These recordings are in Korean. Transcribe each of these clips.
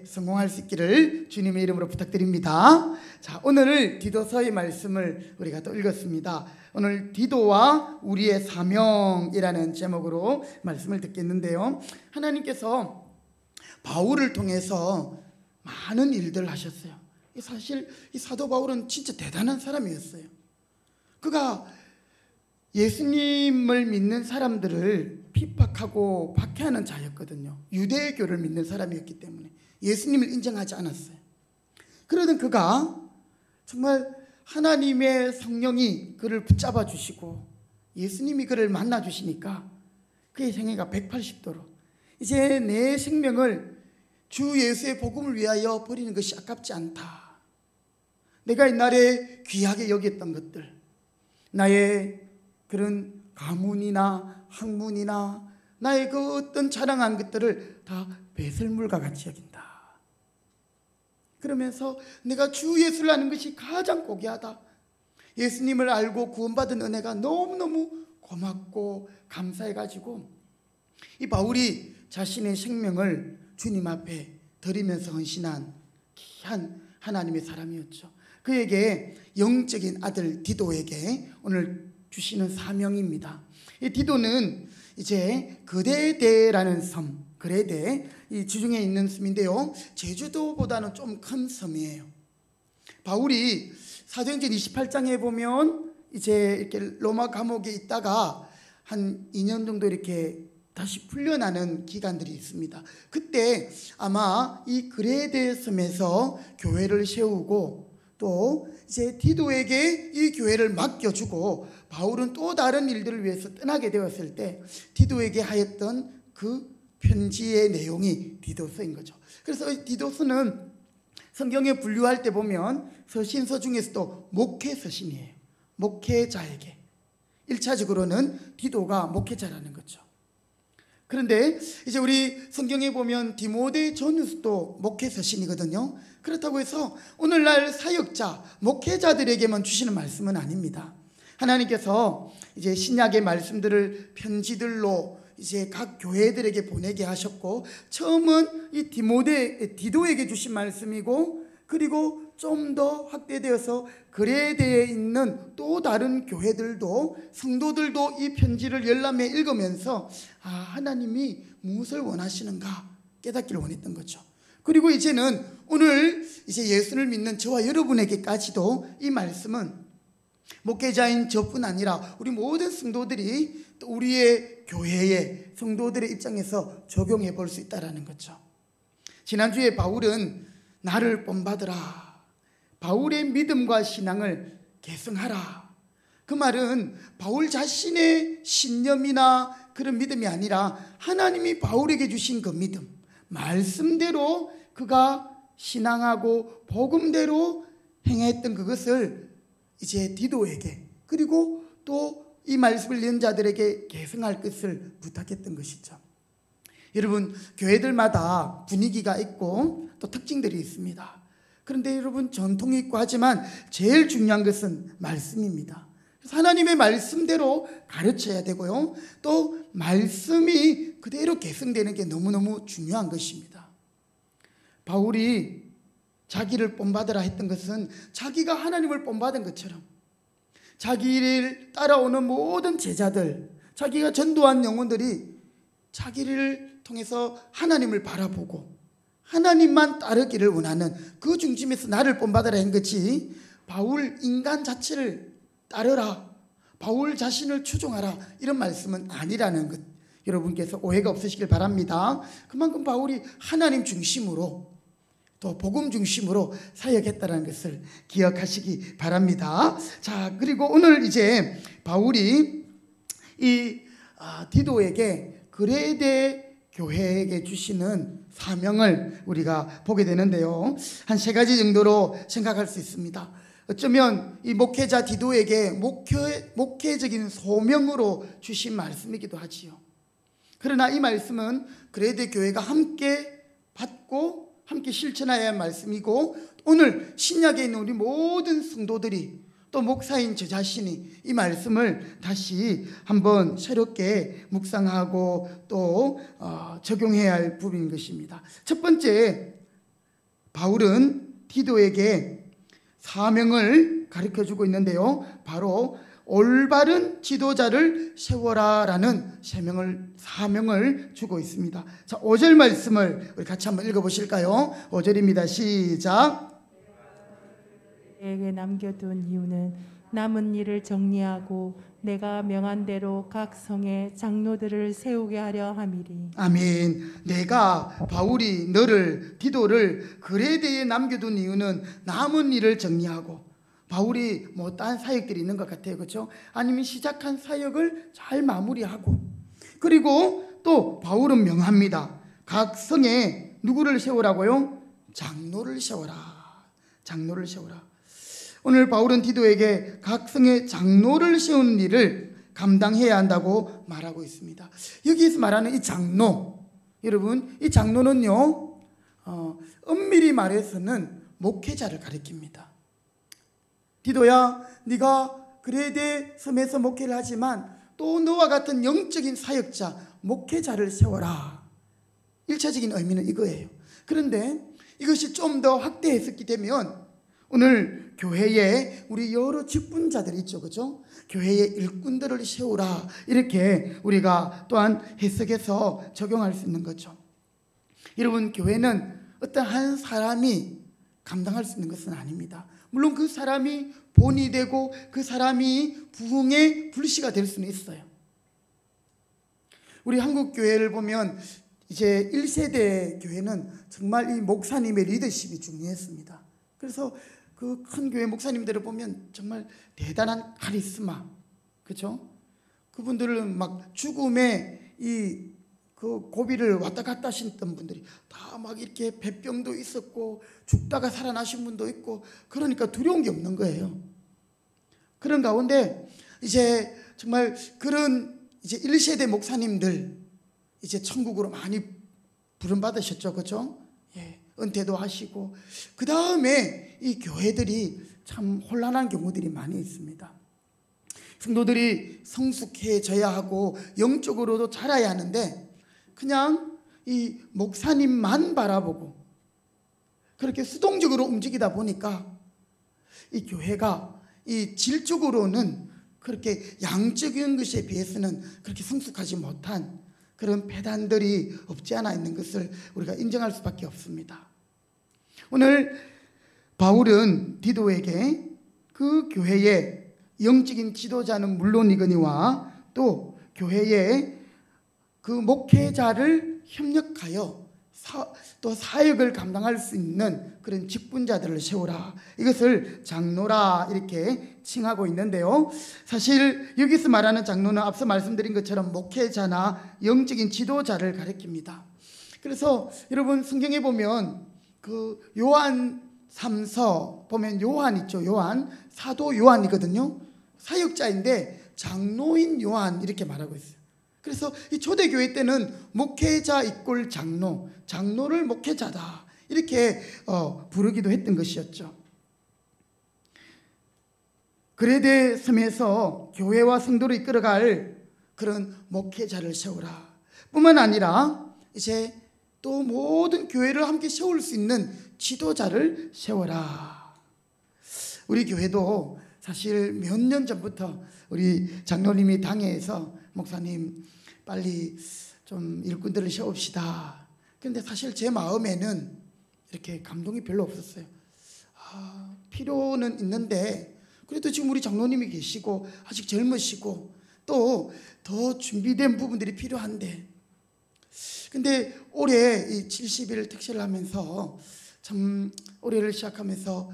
성공할 수 있기를 주님의 이름으로 부탁드립니다. 자, 오늘 디도서의 말씀을 우리가 또 읽었습니다. 오늘 디도와 우리의 사명이라는 제목으로 말씀을 듣겠는데요, 하나님께서 바울을 통해서 많은 일들을 하셨어요. 사실 이 사도 바울은 진짜 대단한 사람이었어요. 그가 예수님을 믿는 사람들을 핍박하고 박해하는 자였거든요. 유대교를 믿는 사람이었기 때문에 예수님을 인정하지 않았어요. 그러던 그가 정말 하나님의 성령이 그를 붙잡아 주시고 예수님이 그를 만나 주시니까 그의 생애가 180도로 이제 내 생명을 주 예수의 복음을 위하여 버리는 것이 아깝지 않다. 내가 옛날에 귀하게 여겼던 것들, 나의 그런 가문이나 학문이나 나의 그 어떤 자랑한 것들을 다 배설물과 같이 여긴다. 그러면서 내가 주 예수를 아는 것이 가장 고귀하다. 예수님을 알고 구원받은 은혜가 너무너무 고맙고 감사해가지고 이 바울이 자신의 생명을 주님 앞에 드리면서 헌신한 귀한 하나님의 사람이었죠. 그에게 영적인 아들 디도에게 오늘 주시는 사명입니다. 이 디도는 이제 그레데라는 섬, 그레데, 이 지중해에 있는 섬인데요, 제주도보다는 좀 큰 섬이에요. 바울이 사도행전 28장에 보면 이제 이렇게 로마 감옥에 있다가 한 2년 정도 이렇게 다시 풀려나는 기간들이 있습니다. 그때 아마 이 그레데 섬에서 교회를 세우고 또 이제 디도에게 이 교회를 맡겨주고 바울은 또 다른 일들을 위해서 떠나게 되었을 때 디도에게 하였던 그 편지의 내용이 디도서인 거죠. 그래서 이 디도서는 성경에 분류할 때 보면 서신서 중에서도 목회 서신이에요. 목회자에게 1차적으로는 디도가 목회자라는 거죠. 그런데 이제 우리 성경에 보면 디모데 전후서도 목회 서신이거든요. 그렇다고 해서 오늘날 사역자, 목회자들에게만 주시는 말씀은 아닙니다. 하나님께서 이제 신약의 말씀들을 편지들로 이제 각 교회들에게 보내게 하셨고, 처음은 이 디도에게 주신 말씀이고, 그리고 좀 더 확대되어서 그레데에 있는 또 다른 교회들도, 성도들도 이 편지를 열람해 읽으면서 하나님이 무엇을 원하시는가 깨닫기를 원했던 거죠. 그리고 이제는 오늘 이제 예수를 믿는 저와 여러분에게까지도 이 말씀은 목회자인 저뿐 아니라 우리 모든 성도들이 또 우리의 교회의 성도들의 입장에서 적용해 볼 수 있다는 거죠. 지난주에 바울은 나를 본받으라, 바울의 믿음과 신앙을 계승하라, 그 말은 바울 자신의 신념이나 그런 믿음이 아니라 하나님이 바울에게 주신 그 믿음, 말씀대로 그가 신앙하고 복음대로 행했던 그것을 이제 디도에게, 그리고 또 이 말씀을 읽는 자들에게 계승할 것을 부탁했던 것이죠. 여러분, 교회들마다 분위기가 있고 또 특징들이 있습니다. 그런데 여러분, 전통이 있고 하지만 제일 중요한 것은 말씀입니다. 그래서 하나님의 말씀대로 가르쳐야 되고요, 또 말씀이 그대로 계승되는 게 너무너무 중요한 것입니다. 바울이 자기를 본받으라 했던 것은 자기가 하나님을 본받은 것처럼 자기를 따라오는 모든 제자들, 자기가 전도한 영혼들이 자기를 통해서 하나님을 바라보고 하나님만 따르기를 원하는 그 중심에서 나를 본받으라 한 것이, 바울 인간 자체를 따르라, 바울 자신을 추종하라, 이런 말씀은 아니라는 것, 여러분께서 오해가 없으시길 바랍니다. 그만큼 바울이 하나님 중심으로 또 복음 중심으로 사역했다는 것을 기억하시기 바랍니다. 자, 그리고 오늘 이제 바울이 이 디도에게 그레데 교회에게 주시는 사명을 우리가 보게 되는데요, 한 3가지 정도로 생각할 수 있습니다. 어쩌면 이 목회자 디도에게 목회적인 소명으로 주신 말씀이기도 하지요. 그러나 이 말씀은 그레데 교회가 함께 받고 함께 실천해야 할 말씀이고, 오늘 신약에 있는 우리 모든 성도들이 또 목사인 저 자신이 이 말씀을 다시 한번 새롭게 묵상하고 또 적용해야 할 부분인 것입니다. 첫 번째, 바울은 디도에게 사명을 가르쳐주고 있는데요. 바로 올바른 지도자를 세워라라는 사명을 주고 있습니다. 자, 5절 말씀을 우리 같이 한번 읽어보실까요? 5절입니다. 시작. 에게 남겨둔 이유는 남은 일을 정리하고 내가 명한 대로 각 성에 장로들을 세우게 하려 함이리. 아멘. 바울이 디도를 그레데에 남겨둔 이유는 남은 일을 정리하고, 바울이 뭐 딴 사역들이 있는 것 같아요. 그렇죠? 아니면 시작한 사역을 잘 마무리하고, 그리고 또 바울은 명합니다. 각 성에 누구를 세우라고요? 장로를 세워라. 장로를 세워라. 오늘 바울은 디도에게 각 성에 장로를 세우는 일을 감당해야 한다고 말하고 있습니다. 여기에서 말하는 이 장로, 여러분, 이 장로는요, 엄밀히 말해서는 목회자를 가리킵니다. 디도야, 네가 그레데 섬에서 목회를 하지만 또 너와 같은 영적인 사역자, 목회자를 세워라. 1차적인 의미는 이거예요. 그런데 이것이 좀 더 확대했었기 되면 오늘 교회에 우리 여러 직분자들이 있죠, 그죠? 교회의 일꾼들을 세우라, 이렇게 우리가 또한 해석해서 적용할 수 있는 거죠. 여러분, 교회는 어떤 한 사람이 감당할 수 있는 것은 아닙니다. 물론 그 사람이 본이 되고 그 사람이 부흥의 불씨가 될 수는 있어요. 우리 한국 교회를 보면 이제 1세대 교회는 정말 이 목사님의 리더십이 중요했습니다. 그래서 그 큰 교회 목사님들을 보면 정말 대단한 카리스마, 그렇죠? 그분들은 막 죽음의 그 고비를 왔다 갔다 하셨던 분들이 다 막 이렇게 폐병도 있었고 죽다가 살아나신 분도 있고, 그러니까 두려운 게 없는 거예요. 그런 가운데 이제 정말 그런 이제 1세대 목사님들 이제 천국으로 많이 부름받으셨죠, 그렇죠? 예, 은퇴도 하시고, 그 다음에 이 교회들이 참 혼란한 경우들이 많이 있습니다. 성도들이 성숙해져야 하고 영적으로도 자라야 하는데 그냥 이 목사님만 바라보고 그렇게 수동적으로 움직이다 보니까 이 교회가 이 질적으로는 그렇게 양적인 것에 비해서는 그렇게 성숙하지 못한 그런 폐단들이 없지 않아 있는 것을 우리가 인정할 수밖에 없습니다. 오늘 바울은 디도에게 그 교회의 영적인 지도자는 물론이거니와 또 교회의 그 목회자를 협력하여 또 사역을 감당할 수 있는 그런 직분자들을 세우라, 이것을 장로라 이렇게 칭하고 있는데요. 사실 여기서 말하는 장로는 앞서 말씀드린 것처럼 목회자나 영적인 지도자를 가리킵니다. 그래서 여러분 성경에 보면 그 요한 3서 보면 요한 있죠. 요한, 사도 요한이거든요. 사역자인데 장로인 요한 이렇게 말하고 있어요. 그래서 이 초대교회 때는 목회자 이꼴 장로, 장로를 목회자다 이렇게 부르기도 했던 것이었죠. 그레데 섬에서 교회와 성도를 이끌어갈 그런 목회자를 세우라 뿐만 아니라 이제 또 모든 교회를 함께 세울 수 있는 지도자를 세워라. 우리 교회도 사실 몇 년 전부터 우리 장로님이 당회에서 목사님 빨리 좀 일꾼들을 세웁시다. 그런데 사실 제 마음에는 이렇게 감동이 별로 없었어요. 필요는 있는데 그래도 지금 우리 장로님이 계시고 아직 젊으시고 또 더 준비된 부분들이 필요한데, 근데 올해 이 70일 특세를 하면서 참 올해를 시작하면서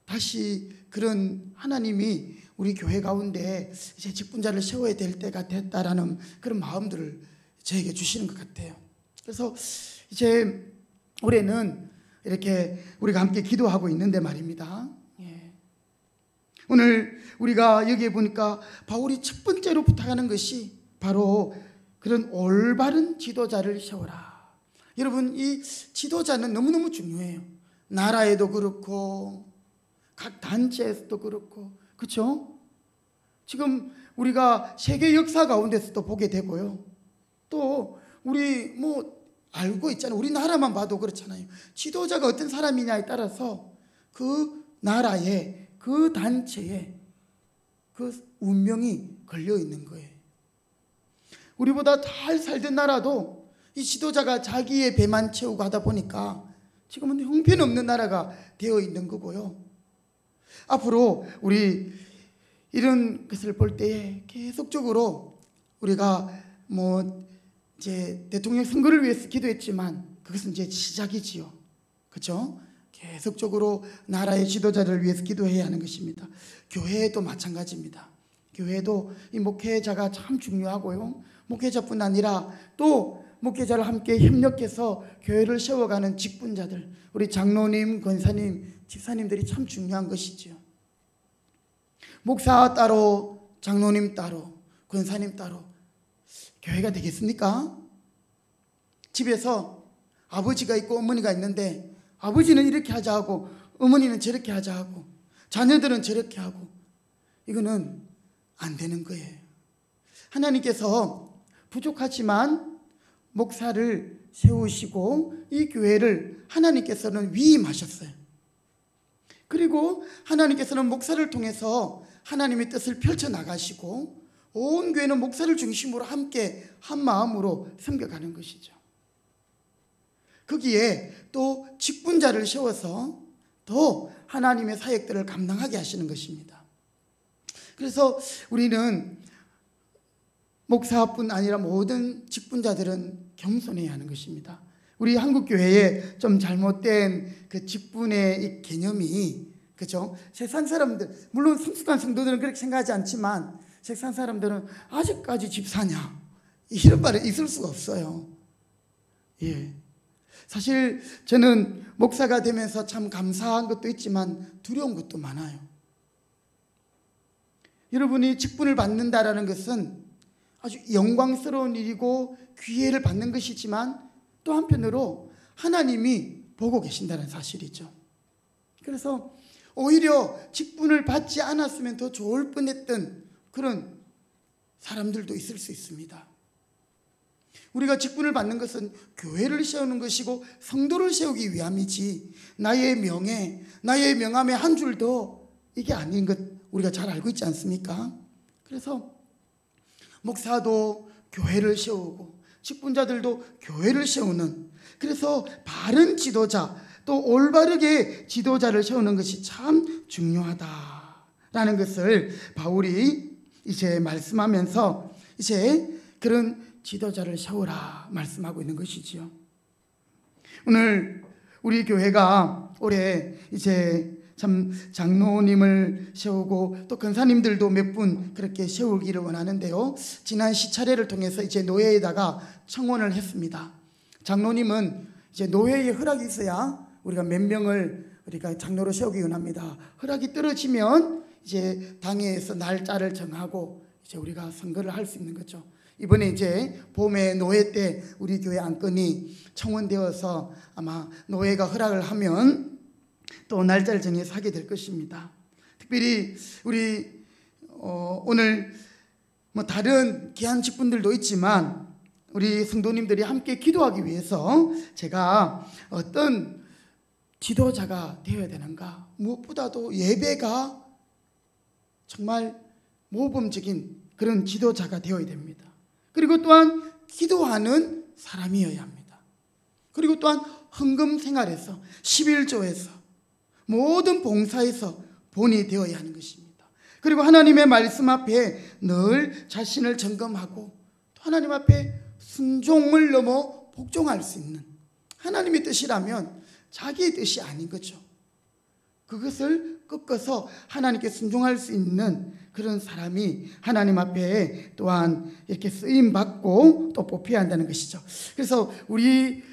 다시 그런 하나님이 우리 교회 가운데 이제 직분자를 세워야 될 때가 됐다라는 그런 마음들을 저에게 주시는 것 같아요. 그래서 이제 올해는 이렇게 우리가 함께 기도하고 있는데 말입니다. 오늘 우리가 여기에 보니까 바울이 첫 번째로 부탁하는 것이 바로 그런 올바른 지도자를 세워라. 여러분, 이 지도자는 너무너무 중요해요. 나라에도 그렇고 각 단체에서도 그렇고, 그렇죠? 지금 우리가 세계 역사 가운데서도 보게 되고요. 또 우리 뭐 알고 있잖아요. 우리나라만 봐도 그렇잖아요. 지도자가 어떤 사람이냐에 따라서 그 나라에, 그 단체에 그 운명이 걸려 있는 거예요. 우리보다 잘 살던 나라도 이 지도자가 자기의 배만 채우고 하다 보니까 지금은 형편없는 나라가 되어 있는 거고요. 앞으로 우리 이런 것을 볼 때에 계속적으로 우리가 이제 대통령 선거를 위해서 기도했지만 그것은 이제 시작이지요. 그렇죠? 계속적으로 나라의 지도자를 위해서 기도해야 하는 것입니다. 교회도 마찬가지입니다. 교회도 이 목회자가 참 중요하고요. 목회자뿐 아니라 또 목회자를 함께 협력해서 교회를 세워가는 직분자들, 우리 장로님, 권사님, 집사님들이 참 중요한 것이지요. 목사 따로, 장로님 따로, 권사님 따로 교회가 되겠습니까? 집에서 아버지가 있고 어머니가 있는데 아버지는 이렇게 하자 하고 어머니는 저렇게 하자 하고 자녀들은 저렇게 하고 이거는 안 되는 거예요. 하나님께서 부족하지만 목사를 세우시고 이 교회를 하나님께서는 위임하셨어요. 그리고 하나님께서는 목사를 통해서 하나님의 뜻을 펼쳐나가시고 온 교회는 목사를 중심으로 함께 한 마음으로 섬겨가는 것이죠. 거기에 또 직분자를 세워서 더 하나님의 사역들을 감당하게 하시는 것입니다. 그래서 우리는 목사뿐 아니라 모든 직분자들은 겸손해야 하는 것입니다. 우리 한국교회에 좀 잘못된 그 직분의 이 개념이, 그죠? 세상 사람들, 물론 성숙한 성도들은 그렇게 생각하지 않지만 세상 사람들은 아직까지 집사냐 이런 말이 있을 수가 없어요. 예. 사실 저는 목사가 되면서 참 감사한 것도 있지만 두려운 것도 많아요. 여러분이 직분을 받는다라는 것은 아주 영광스러운 일이고 기회를 받는 것이지만 또 한편으로 하나님이 보고 계신다는 사실이죠. 그래서 오히려 직분을 받지 않았으면 더 좋을 뻔했던 그런 사람들도 있을 수 있습니다. 우리가 직분을 받는 것은 교회를 세우는 것이고 성도를 세우기 위함이지 나의 명예, 나의 명함의 한 줄 더 이게 아닌 것 우리가 잘 알고 있지 않습니까? 그래서 목사도 교회를 세우고 직분자들도 교회를 세우는, 그래서 바른 지도자 또 올바르게 지도자를 세우는 것이 참 중요하다라는 것을 바울이 이제 말씀하면서 이제 그런 지도자를 세우라 말씀하고 있는 것이지요. 오늘 우리 교회가 올해 이제 참 장로님을 세우고 또 권사님들도 몇 분 그렇게 세우기를 원하는데요. 지난 시차례를 통해서 이제 노회에다가 청원을 했습니다. 장로님은 이제 노회의 허락이 있어야 우리가 몇 명을 우리가 장로로 세우기 원합니다. 허락이 떨어지면 이제 당회에서 날짜를 정하고 이제 우리가 선거를 할 수 있는 거죠. 이번에 이제 봄에 노회 때 우리 교회 안건이 청원되어서 아마 노회가 허락을 하면 또 날짜를 정해서 하게 될 것입니다. 특별히 우리 오늘 다른 귀한 직분들도 있지만 우리 성도님들이 함께 기도하기 위해서 제가 어떤 지도자가 되어야 되는가, 무엇보다도 예배가 정말 모범적인 그런 지도자가 되어야 됩니다. 그리고 또한 기도하는 사람이어야 합니다. 그리고 또한 헌금 생활에서 11조에서 모든 봉사에서 본이 되어야 하는 것입니다. 그리고 하나님의 말씀 앞에 늘 자신을 점검하고 또 하나님 앞에 순종을 넘어 복종할 수 있는, 하나님의 뜻이라면 자기의 뜻이 아닌 거죠. 그것을 꺾어서 하나님께 순종할 수 있는 그런 사람이 하나님 앞에 또한 이렇게 쓰임받고 또 뽑혀야 한다는 것이죠. 그래서 우리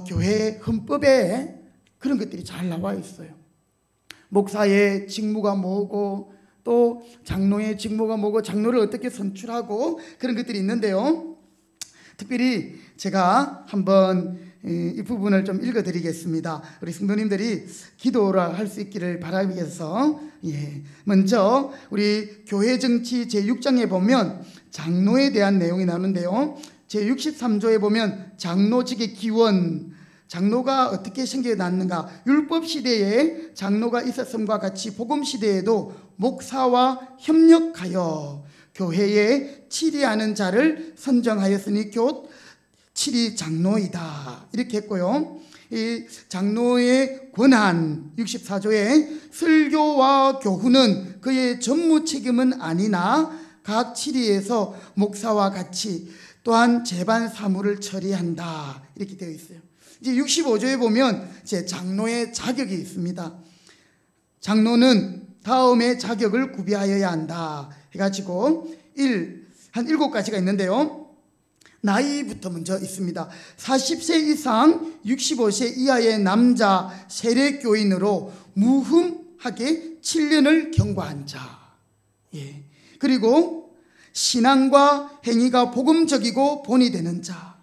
교회 헌법에 그런 것들이 잘 나와 있어요. 목사의 직무가 뭐고 또 장로의 직무가 뭐고 장로를 어떻게 선출하고 그런 것들이 있는데요. 특별히 제가 한번 이 부분을 좀 읽어드리겠습니다. 우리 성도님들이 기도를 할 수 있기를 바라기 위해서 먼저 우리 교회 정치 제6장에 보면 장로에 대한 내용이 나오는데요. 제63조에 보면 장로직의 기원, 장로가 어떻게 생겨났는가, 율법 시대에 장로가 있었음과 같이 복음 시대에도 목사와 협력하여 교회에 치리하는 자를 선정하였으니 곧 치리 장로이다, 이렇게 했고요. 이 장로의 권한 64조에 설교와 교훈은 그의 전무 책임은 아니나 각 치리에서 목사와 같이 또한 재반 사무를 처리한다, 이렇게 되어 있어요. 이제 65조에 보면 이제 장로의 자격이 있습니다. 장로는 다음의 자격을 구비하여야 한다 해가지고 한 7가지가 있는데요. 나이부터 먼저 있습니다. 40세 이상 65세 이하의 남자 세례교인으로 무흠하게 7년을 경과한 자, 그리고 신앙과 행위가 복음적이고 본이 되는 자,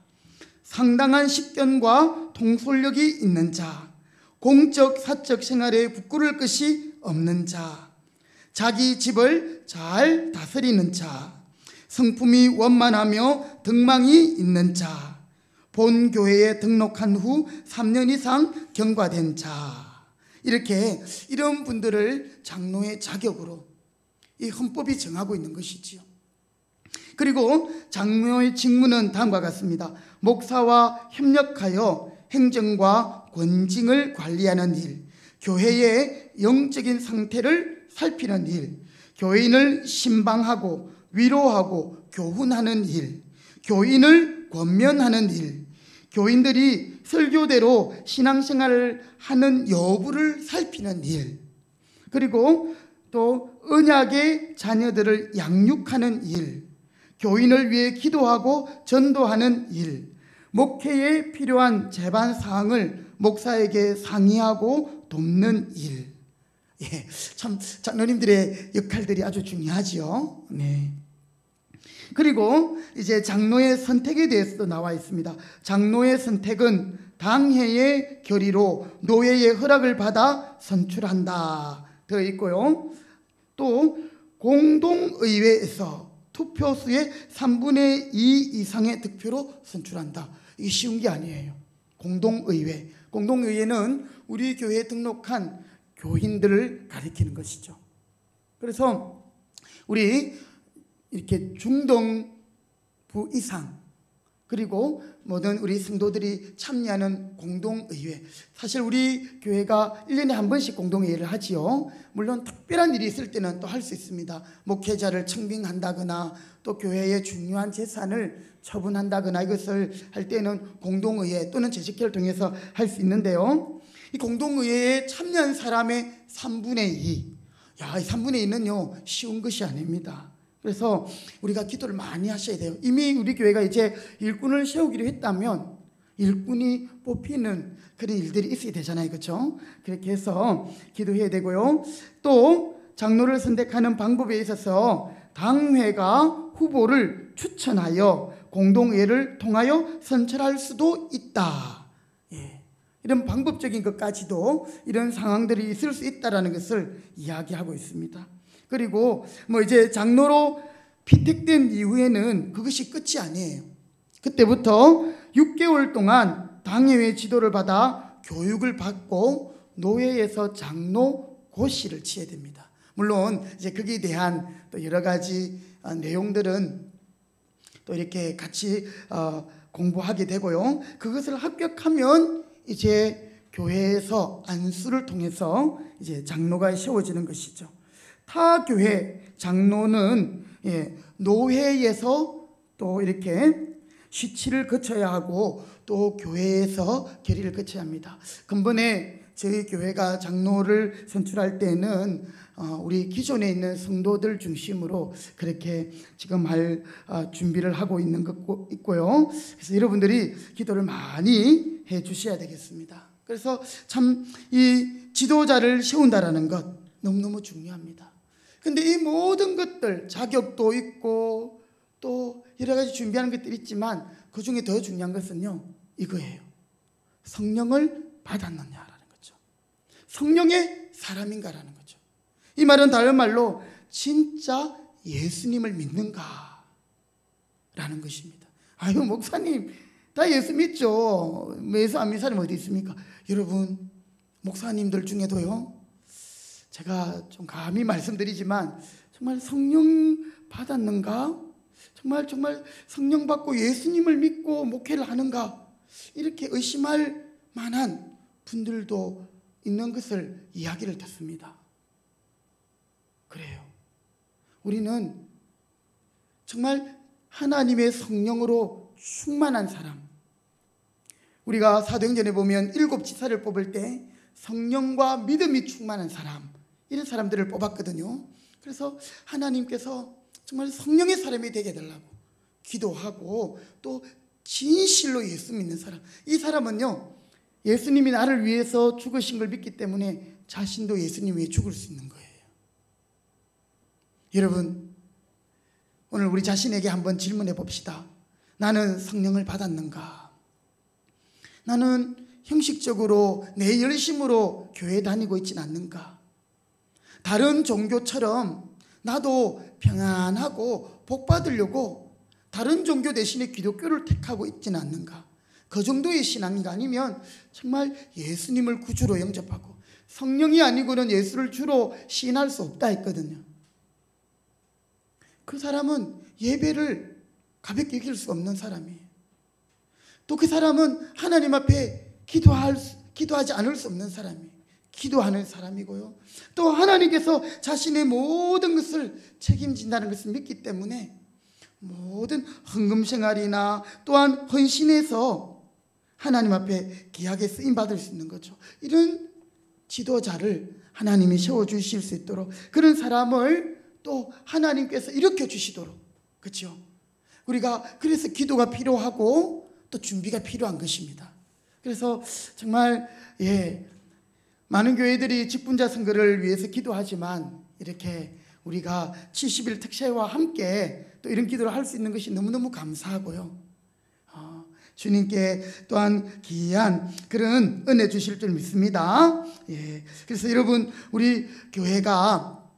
상당한 식견과 통솔력이 있는 자, 공적 사적 생활에 부끄러울 것이 없는 자, 자기 집을 잘 다스리는 자, 성품이 원만하며 덕망이 있는 자, 본 교회에 등록한 후 3년 이상 경과된 자, 이렇게 이런 분들을 장로의 자격으로 이 헌법이 정하고 있는 것이지요. 그리고 장로의 직무는 다음과 같습니다. 목사와 협력하여 행정과 권징을 관리하는 일, 교회의 영적인 상태를 살피는 일, 교인을 신방하고 위로하고 교훈하는 일, 교인을 권면하는 일, 교인들이 설교대로 신앙생활을 하는 여부를 살피는 일, 그리고 또 언약의 자녀들을 양육하는 일, 교인을 위해 기도하고 전도하는 일, 목회에 필요한 제반 사항을 목사에게 상의하고 돕는 일. 참 장로님들의 역할들이 아주 중요하지요. 그리고 이제 장로의 선택에 대해서도 나와 있습니다. 장로의 선택은 당회의 결의로 노회의 허락을 받아 선출한다 되어 있고요. 또 공동의회에서 투표수의 3분의 2 이상의 득표로 선출한다. 이게 쉬운 게 아니에요. 공동의회는 우리 교회에 등록한 교인들을 가리키는 것이죠. 그래서 우리 이렇게 중등부 이상, 그리고 모든 우리 성도들이 참여하는 공동의회, 사실 우리 교회가 1년에 한 번씩 공동회의를 하지요. 물론 특별한 일이 있을 때는 또 할 수 있습니다. 목회자를 청빙한다거나 또 교회의 중요한 재산을 처분한다거나 이것을 할 때는 공동의회 또는 재직회를 통해서 할 수 있는데요. 이 공동의회에 참여한 사람의 3분의 2, 이 3분의 2는요 쉬운 것이 아닙니다. 그래서 우리가 기도를 많이 하셔야 돼요. 이미 우리 교회가 이제 일꾼을 세우기로 했다면 일꾼이 뽑히는 그런 일들이 있어야 되잖아요, 그렇죠? 그렇게 해서 기도해야 되고요. 또 장로를 선택하는 방법에 있어서 당회가 후보를 추천하여 공동회의를 통하여 선출할 수도 있다. 이런 방법적인 것까지도 이런 상황들이 있을 수 있다라는 것을 이야기하고 있습니다. 그리고 이제 장로로 피택된 이후에는 그것이 끝이 아니에요. 그때부터 6개월 동안 당회의 지도를 받아 교육을 받고 노회에서 장로 고시를 치야 됩니다. 물론 이제 거기에 대한 또 여러 가지 내용들은 또 이렇게 같이 공부하게 되고요. 그것을 합격하면 이제 교회에서 안수를 통해서 이제 장로가 세워지는 것이죠. 타 교회 장로는 노회에서 또 이렇게 시치를 거쳐야 하고 또 교회에서 결의를 거쳐야 합니다. 근본에 저희 교회가 장로를 선출할 때는 우리 기존에 있는 성도들 중심으로 그렇게 지금 할 준비를 하고 있는 것 있고요. 그래서 여러분들이 기도를 많이 해 주셔야 되겠습니다. 그래서 참 이 지도자를 세운다라는 것 너무너무 중요합니다. 근데 이 모든 것들, 자격도 있고 또 여러 가지 준비하는 것들이 있지만 그 중에 더 중요한 것은요 이거예요. 성령을 받았느냐라는 거죠. 성령의 사람인가라는 거죠. 이 말은 다른 말로 진짜 예수님을 믿는가라는 것입니다. 아유 목사님 다 예수 믿죠. 예수 안 믿는 사람이 어디 있습니까? 여러분 목사님들 중에도요, 제가 좀 감히 말씀드리지만 정말 성령 받았는가? 정말 성령 받고 예수님을 믿고 목회를 하는가? 이렇게 의심할 만한 분들도 있는 것을 이야기를 듣습니다. 그래요. 우리는 정말 하나님의 성령으로 충만한 사람, 우리가 사도행전에 보면 7지사를 뽑을 때 성령과 믿음이 충만한 사람, 이런 사람들을 뽑았거든요. 그래서 하나님께서 정말 성령의 사람이 되게 해달라고 기도하고, 또 진실로 예수 믿는 사람, 이 사람은요 예수님이 나를 위해서 죽으신 걸 믿기 때문에 자신도 예수님 위해 죽을 수 있는 거예요. 여러분, 오늘 우리 자신에게 한번 질문해 봅시다. 나는 성령을 받았는가? 나는 형식적으로 내 열심으로 교회 다니고 있진 않는가? 다른 종교처럼 나도 평안하고 복 받으려고 다른 종교 대신에 기독교를 택하고 있지는 않는가? 그 정도의 신앙인가? 아니면 정말 예수님을 구주로 영접하고 성령이 아니고는 예수를 주로 시인할 수 없다 했거든요. 그 사람은 예배를 가볍게 여길 수 없는 사람이에요. 또 그 사람은 하나님 앞에 기도하지 않을 수 없는 사람이에요. 기도하는 사람이고요, 또 하나님께서 자신의 모든 것을 책임진다는 것을 믿기 때문에 모든 헌금 생활이나 또한 헌신해서 하나님 앞에 귀하게 쓰임받을 수 있는 거죠. 이런 지도자를 하나님이 세워주실 수 있도록, 그런 사람을 또 하나님께서 일으켜 주시도록, 그렇죠? 우리가 그래서 기도가 필요하고 또 준비가 필요한 것입니다. 그래서 정말 많은 교회들이 직분자 선거를 위해서 기도하지만 이렇게 우리가 70일 특세와 함께 또 이런 기도를 할 수 있는 것이 너무너무 감사하고요, 주님께 또한 귀한 그런 은혜 주실 줄 믿습니다. 그래서 여러분, 우리 교회가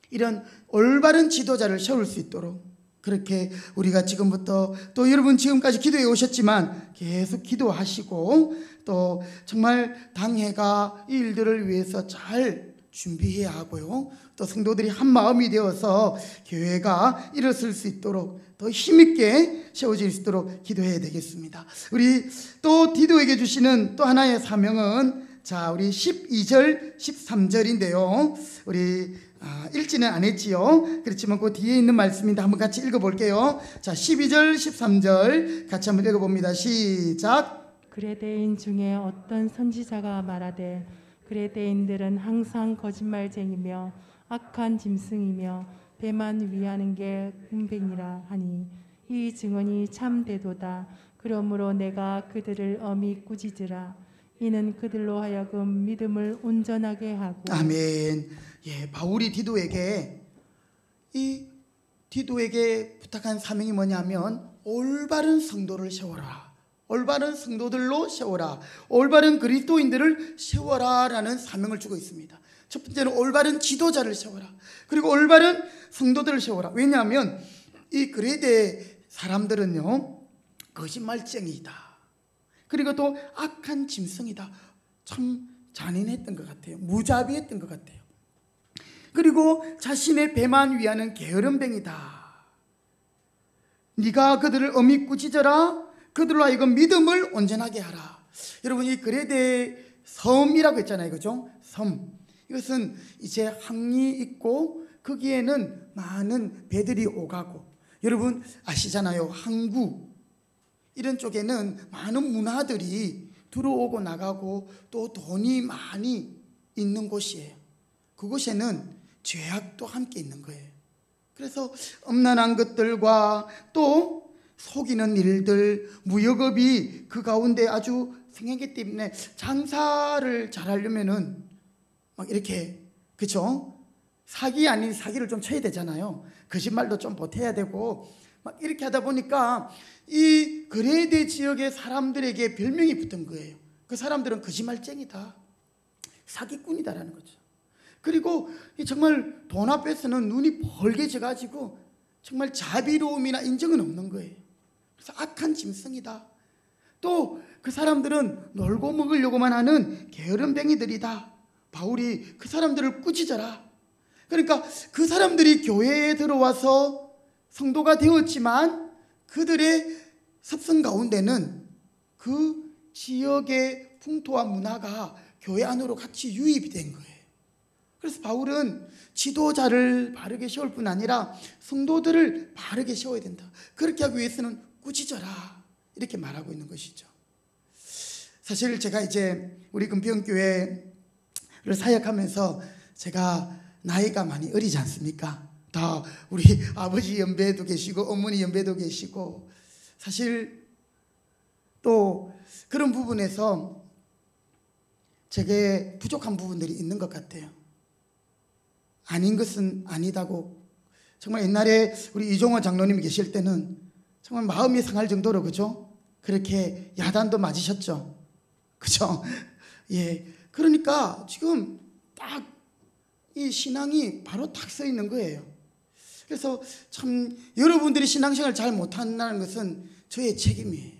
이런 올바른 지도자를 세울 수 있도록 그렇게 우리가 지금부터, 또 여러분 지금까지 기도해 오셨지만 계속 기도하시고, 또 정말 당회가 이 일들을 위해서 잘 준비해야 하고요, 또 성도들이 한 마음이 되어서 교회가 일어설 수 있도록 더 힘있게 세워질 수 있도록 기도해야 되겠습니다. 우리 또 디도에게 주시는 또 하나의 사명은, 자, 우리 12절 13절인데요 우리 읽지는 않았지요. 그렇지만 그 뒤에 있는 말씀인데 한번 같이 읽어볼게요. 자, 12절 13절 같이 한번 읽어봅니다. 시작. 그레데인 중에 어떤 선지자가 말하되 그레데인들은 항상 거짓말쟁이며 악한 짐승이며 배만 위하는 게 군뱅이라 하니 이 증언이 참되도다. 그러므로 내가 그들을 엄히 꾸짖으라. 이는 그들로 하여금 믿음을 온전하게 하고. 아멘. 바울이 디도에게 부탁한 사명이 뭐냐면 올바른 성도를 세워라, 올바른 성도들로 세워라, 올바른 그리스도인들을 세워라 라는 사명을 주고 있습니다. 첫 번째는 올바른 지도자를 세워라, 그리고 올바른 성도들을 세워라. 왜냐하면 이 그레데 사람들은요 거짓말쟁이다, 그리고 또 악한 짐승이다. 참 잔인했던 것 같아요. 무자비했던 것 같아요. 그리고 자신의 배만 위하는 게으름뱅이다. 네가 그들을 엄히 꾸짖어라. 그들로 하여금 믿음을 온전하게 하라. 여러분, 이 그레데 섬이라고 했잖아요, 그죠? 섬. 이것은 이제 항이 있고 거기에는 많은 배들이 오가고, 여러분 아시잖아요, 항구 이런 쪽에는 많은 문화들이 들어오고 나가고 또 돈이 많이 있는 곳이에요. 그곳에는 죄악도 함께 있는 거예요. 그래서 엄난한 것들과 또 속이는 일들, 무역업이 그 가운데 아주 생기기 때문에 장사를 잘하려면은 막 이렇게, 그렇죠? 사기 아닌 사기를 좀 쳐야 되잖아요. 거짓말도 좀 보태야 되고 막 이렇게 하다 보니까 이 그레데 지역의 사람들에게 별명이 붙은 거예요. 그 사람들은 거짓말쟁이다, 사기꾼이다라는 거죠. 그리고 정말 돈 앞에서는 눈이 벌게져 가지고 정말 자비로움이나 인정은 없는 거예요. 그래서 악한 짐승이다. 또 그 사람들은 놀고 먹으려고만 하는 게으름뱅이들이다. 바울이 그 사람들을 꾸짖어라. 그러니까 그 사람들이 교회에 들어와서 성도가 되었지만 그들의 습성 가운데는 그 지역의 풍토와 문화가 교회 안으로 같이 유입이 된 거예요. 그래서 바울은 지도자를 바르게 세울 뿐 아니라 성도들을 바르게 세워야 된다. 그렇게 하기 위해서는 꾸짖어라, 이렇게 말하고 있는 것이죠. 사실 제가 이제 우리 금평교회를 사역하면서 제가 나이가 많이 어리지 않습니까? 다 우리 아버지 연배도 계시고 어머니 연배도 계시고, 사실 또 그런 부분에서 제게 부족한 부분들이 있는 것 같아요. 아닌 것은 아니다고, 정말 옛날에 우리 이종원 장로님이 계실 때는 정말 마음이 상할 정도로, 그죠? 그렇게 야단도 맞으셨죠, 그죠? 예, 그러니까 지금 딱 이 신앙이 바로 탁 서 있는 거예요. 그래서 참 여러분들이 신앙생활을 잘 못한다는 것은 저의 책임이에요.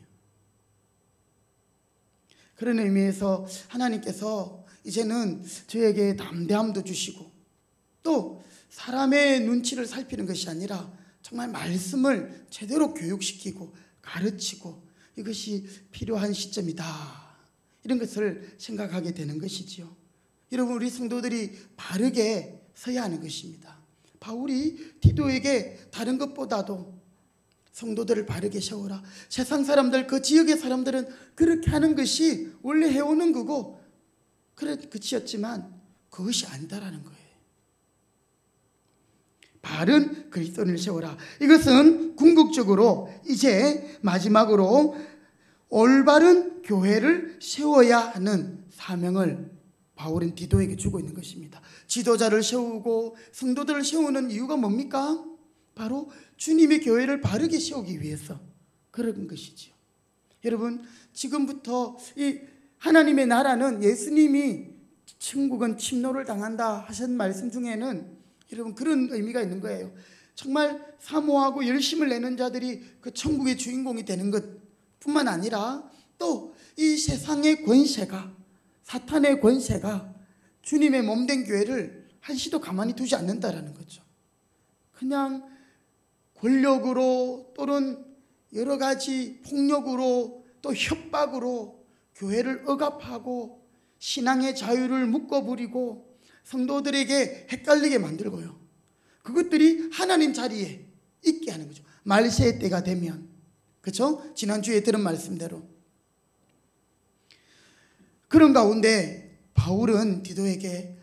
그런 의미에서 하나님께서 이제는 저에게 담대함도 주시고, 또 사람의 눈치를 살피는 것이 아니라 정말 말씀을 제대로 교육시키고 가르치고, 이것이 필요한 시점이다, 이런 것을 생각하게 되는 것이지요. 여러분, 우리 성도들이 바르게 서야 하는 것입니다. 바울이 디도에게 다른 것보다도 성도들을 바르게 세우라, 세상 사람들, 그 지역의 사람들은 그렇게 하는 것이 원래 해오는 거고 그래 그치였지만 그것이 아니다라는 거예요. 바른 그리스도인을 세우라. 이것은 궁극적으로 이제 마지막으로 올바른 교회를 세워야 하는 사명을 바울은 디도에게 주고 있는 것입니다. 지도자를 세우고 성도들을 세우는 이유가 뭡니까? 바로 주님의 교회를 바르게 세우기 위해서 그런 것이지요. 여러분, 지금부터 이 하나님의 나라는, 예수님이 천국은 침노를 당한다 하신 말씀 중에는 여러분 그런 의미가 있는 거예요. 정말 사모하고 열심을 내는 자들이 그 천국의 주인공이 되는 것 뿐만 아니라, 또 이 세상의 권세가, 사탄의 권세가 주님의 몸된 교회를 한시도 가만히 두지 않는다라는 거죠. 그냥 권력으로 또는 여러 가지 폭력으로 또 협박으로 교회를 억압하고 신앙의 자유를 묶어버리고 성도들에게 헷갈리게 만들고요, 그것들이 하나님 자리에 있게 하는 거죠. 말세의 때가 되면, 그렇죠? 지난주에 들은 말씀대로. 그런 가운데 바울은 디도에게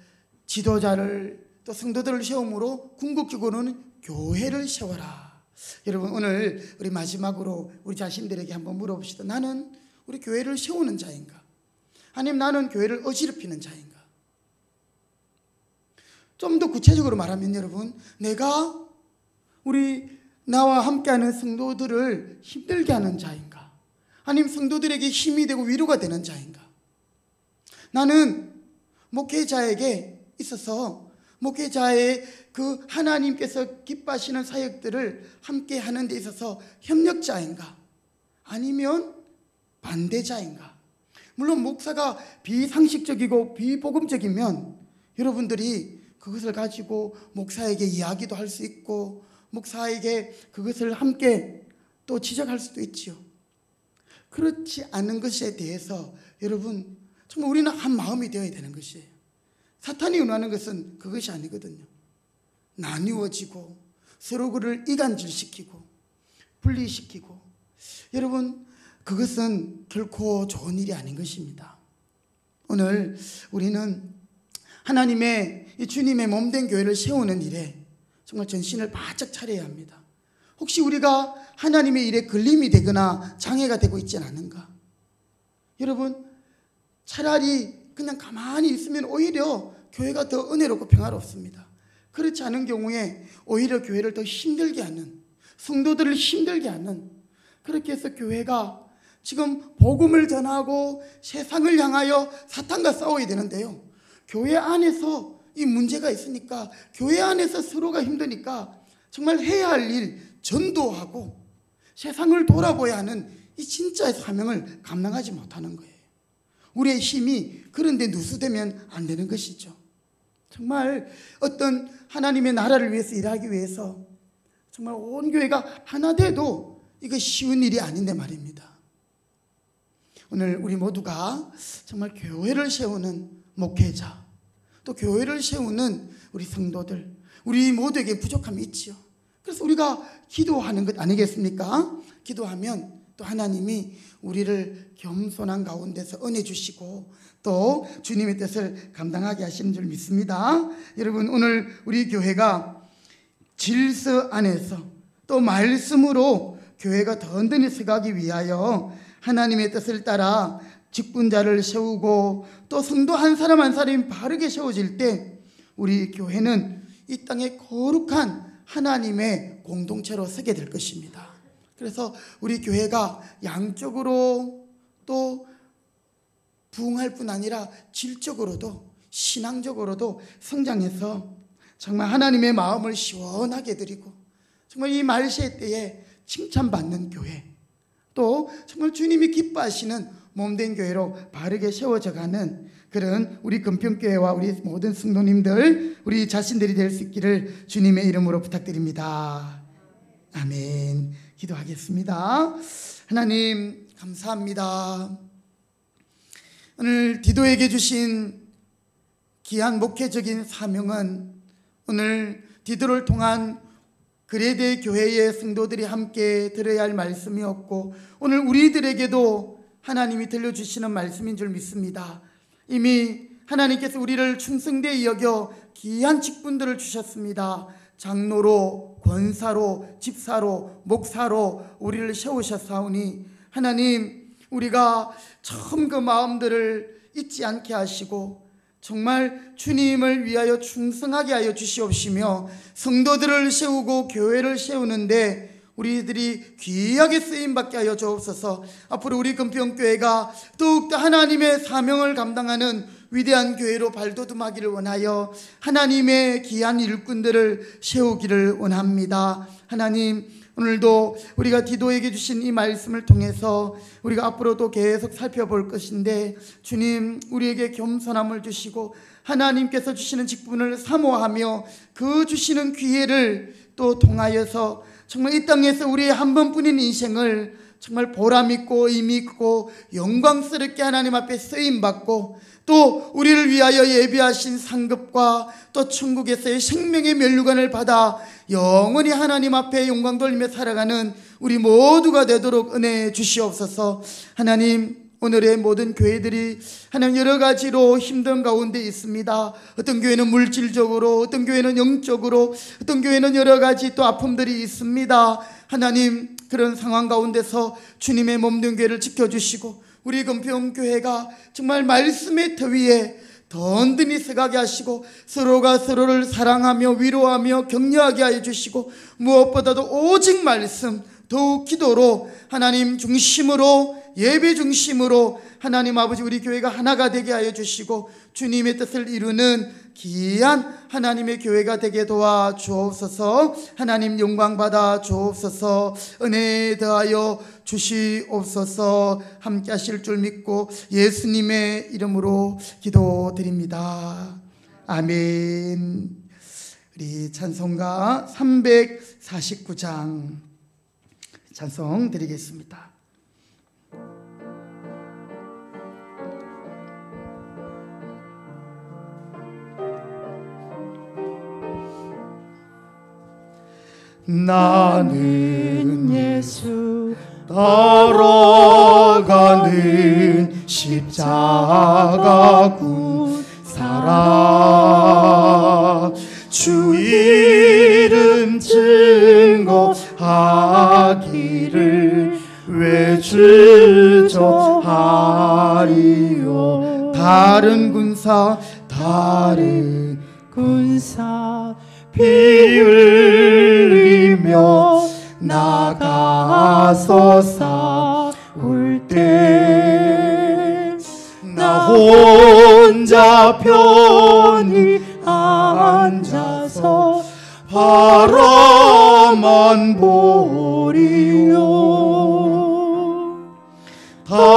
지도자를 또 성도들을 세움으로 궁극적으로는 교회를 세워라. 여러분, 오늘 우리 마지막으로 우리 자신들에게 한번 물어봅시다. 나는 우리 교회를 세우는 자인가? 아니면 나는 교회를 어지럽히는 자인가? 좀 더 구체적으로 말하면, 여러분, 내가 나와 함께하는 성도들을 힘들게 하는 자인가? 아니면 성도들에게 힘이 되고 위로가 되는 자인가? 나는 목회자에게 있어서 목회자의 그 하나님께서 기뻐하시는 사역들을 함께 하는 데 있어서 협력자인가? 아니면 반대자인가? 물론 목사가 비상식적이고 비복음적이면 여러분들이 그것을 가지고 목사에게 이야기도 할 수 있고 목사에게 그것을 함께 또 지적할 수도 있지요. 그렇지 않은 것에 대해서 여러분, 정말 우리는 한 마음이 되어야 되는 것이에요. 사탄이 원하는 것은 그것이 아니거든요. 나뉘어지고 서로 그를 이간질시키고 분리시키고, 여러분, 그것은 결코 좋은 일이 아닌 것입니다. 오늘 우리는 하나님의 이 주님의 몸된 교회를 세우는 일에 정말 전신을 바짝 차려야 합니다. 혹시 우리가 하나님의 일에 걸림이 되거나 장애가 되고 있지 않은가? 여러분, 차라리 그냥 가만히 있으면 오히려 교회가 더 은혜롭고 평화롭습니다. 그렇지 않은 경우에 오히려 교회를 더 힘들게 하는, 성도들을 힘들게 하는, 그렇게 해서 교회가 지금 복음을 전하고 세상을 향하여 사탄과 싸워야 되는데요, 교회 안에서 이 문제가 있으니까, 교회 안에서 서로가 힘드니까 정말 해야 할 일 전도하고 세상을 돌아보야 하는 이 진짜의 사명을 감당하지 못하는 거예요. 우리의 힘이 그런 데 누수되면 안 되는 것이죠. 정말 어떤 하나님의 나라를 위해서 일하기 위해서 정말 온 교회가 하나 돼도 이거 쉬운 일이 아닌데 말입니다. 오늘 우리 모두가 정말 교회를 세우는 목회자, 또 교회를 세우는 우리 성도들, 우리 모두에게 부족함이 있지요. 그래서 우리가 기도하는 것 아니겠습니까? 기도하면 또 하나님이 우리를 겸손한 가운데서 은혜 주시고 또 주님의 뜻을 감당하게 하시는 줄 믿습니다. 여러분, 오늘 우리 교회가 질서 안에서 또 말씀으로 교회가 든든히 서가기 위하여 하나님의 뜻을 따라 직분자를 세우고 또 성도 한 사람 한 사람이 바르게 세워질 때 우리 교회는 이 땅에 거룩한 하나님의 공동체로 서게 될 것입니다. 그래서 우리 교회가 양적으로 또 부흥할 뿐 아니라 질적으로도 신앙적으로도 성장해서 정말 하나님의 마음을 시원하게 드리고 정말 이 말세 때에 칭찬받는 교회, 또 정말 주님이 기뻐하시는 몸된 교회로 바르게 세워져가는 그런 우리 금평교회와 우리 모든 성도님들, 우리 자신들이 될 수 있기를 주님의 이름으로 부탁드립니다. 아멘. 기도하겠습니다. 하나님 감사합니다. 오늘 디도에게 주신 귀한 목회적인 사명은 오늘 디도를 통한 그레데 교회의 성도들이 함께 들어야 할 말씀이었고 오늘 우리들에게도 하나님이 들려주시는 말씀인 줄 믿습니다. 이미 하나님께서 우리를 충성되이 여겨 귀한 직분들을 주셨습니다. 장로로, 권사로, 집사로, 목사로 우리를 세우셨사오니 하나님, 우리가 처음 그 마음들을 잊지 않게 하시고 정말 주님을 위하여 충성하게 하여 주시옵시며 성도들을 세우고 교회를 세우는데 우리들이 귀하게 쓰임받게 하여 주옵소서. 앞으로 우리 금평교회가 더욱더 하나님의 사명을 감당하는 위대한 교회로 발돋움하기를 원하여 하나님의 귀한 일꾼들을 세우기를 원합니다. 하나님, 오늘도 우리가 디도에게 주신 이 말씀을 통해서 우리가 앞으로도 계속 살펴볼 것인데 주님, 우리에게 겸손함을 주시고 하나님께서 주시는 직분을 사모하며 그 주시는 기회를 또 통하여서 정말 이 땅에서 우리의 한 번뿐인 인생을 정말 보람있고 의미있고 영광스럽게 하나님 앞에 쓰임받고 또 우리를 위하여 예비하신 상급과 또 천국에서의 생명의 면류관을 받아 영원히 하나님 앞에 영광 돌리며 살아가는 우리 모두가 되도록 은혜 주시옵소서. 하나님, 오늘의 모든 교회들이 하나님 여러 가지로 힘든 가운데 있습니다. 어떤 교회는 물질적으로, 어떤 교회는 영적으로, 어떤 교회는 여러 가지 또 아픔들이 있습니다. 하나님, 그런 상황 가운데서 주님의 몸된 교회를 지켜주시고 우리 금평교회가 정말 말씀의 터 위에 든든히 서가게 하시고 서로가 서로를 사랑하며 위로하며 격려하게 하여 주시고 무엇보다도 오직 말씀, 더욱 기도로 하나님 중심으로 예배 중심으로 하나님 아버지 우리 교회가 하나가 되게 하여 주시고 주님의 뜻을 이루는 귀한 하나님의 교회가 되게 도와 주옵소서. 하나님 영광 받아 주옵소서. 은혜 더하여 주시옵소서. 함께 하실 줄 믿고 예수님의 이름으로 기도드립니다. 아멘. 우리 찬송가 349장 찬송 드리겠습니다. 나는 예수 따라가는 십자가 군 사람 주 이름 증거하기를 외출조하리요. 다른 군사 피 흘리며 나가서 싸울 때 나 혼자 편히 앉아서 바라만 보리요. 다른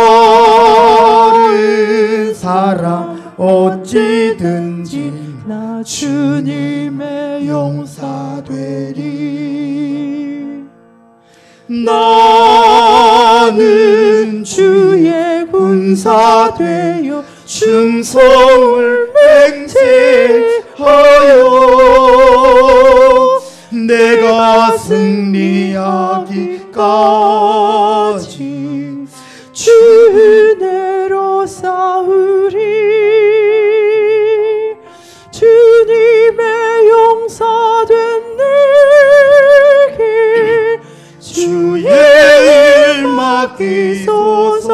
사람 어찌든지 나 주님의 용사되리. 나는 주의 군사 되어 충성을 맹세하여 내가 승리하기까지 주 은혜로 싸우리. 주님의 용사된 내게 주의 일 맡기소서.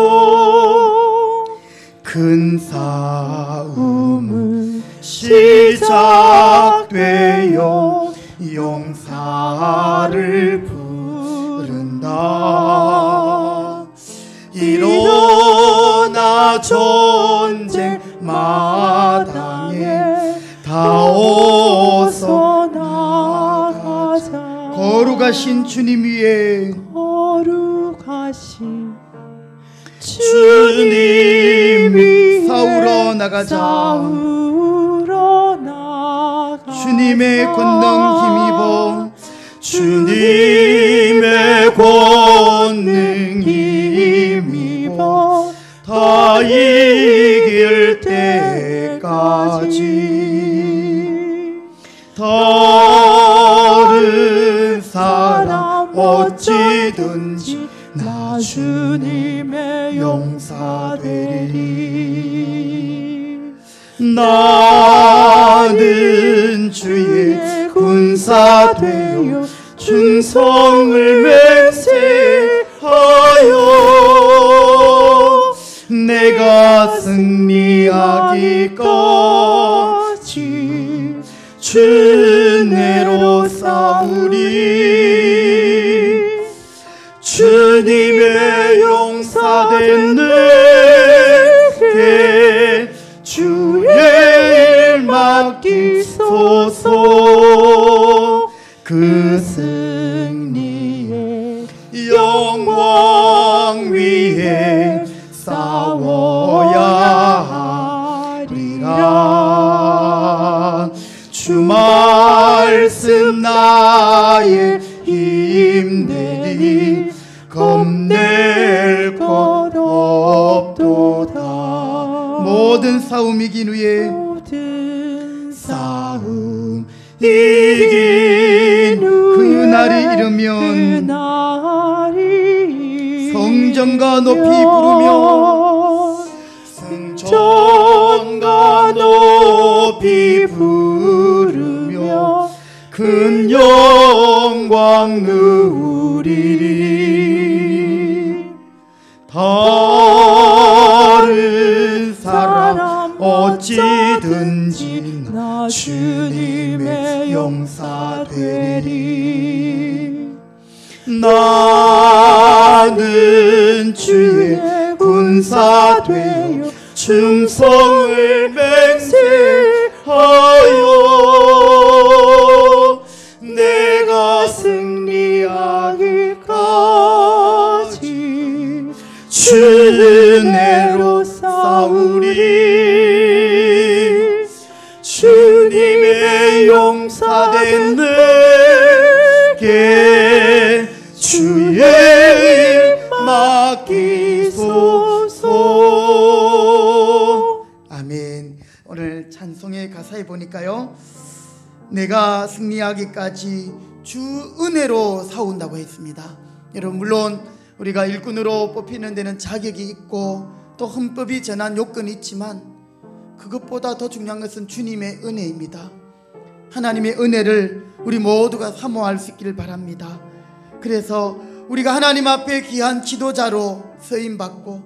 큰 싸움은 시작되어 용사를 부른다. 일어나 전쟁 마당에 다 어서 나가자. 거룩하신 주님 위에 거룩하신 주님이 싸우러 나가자. 주님의 권능 힘입어 주님의 권능 힘입어 다 이길 때까지. 다른 사람 어찌든지 나 주님의 용사 되리리. 나는 주의 군사 되어 충성을 맹세하여 내가 승리하기까지 주 은혜로 싸우리. 주님의 용사된 내게 주의 일 맡기소서. 그 승리의 영광 위에 싸워야 하리라. 주 말씀 나의 힘내니 겁낼 것 없도다. 모든 싸움 이긴 후에 모든 싸움 이긴 그날이 이르면 성전가 높이 부르며 성전가 높이 부르며 큰 영광 누리리. 다른 사람 어찌든지 나 주님의 용사 되리. 나는 주의 군사 되어 충성을 맹세하여 내가 승리하기까지 주 은혜로 싸우리. 주님의 용사된 내게 주의 일 맡기소서. 아멘. 오늘 찬송의 가사에 보니까요, 내가 승리하기까지 주 은혜로 싸운다고 했습니다. 여러분, 물론 우리가 일꾼으로 뽑히는 데는 자격이 있고 또 헌법이 정한 요건이 있지만 그것보다 더 중요한 것은 주님의 은혜입니다. 하나님의 은혜를 우리 모두가 사모할 수 있기를 바랍니다. 그래서 우리가 하나님 앞에 귀한 지도자로 쓰임받고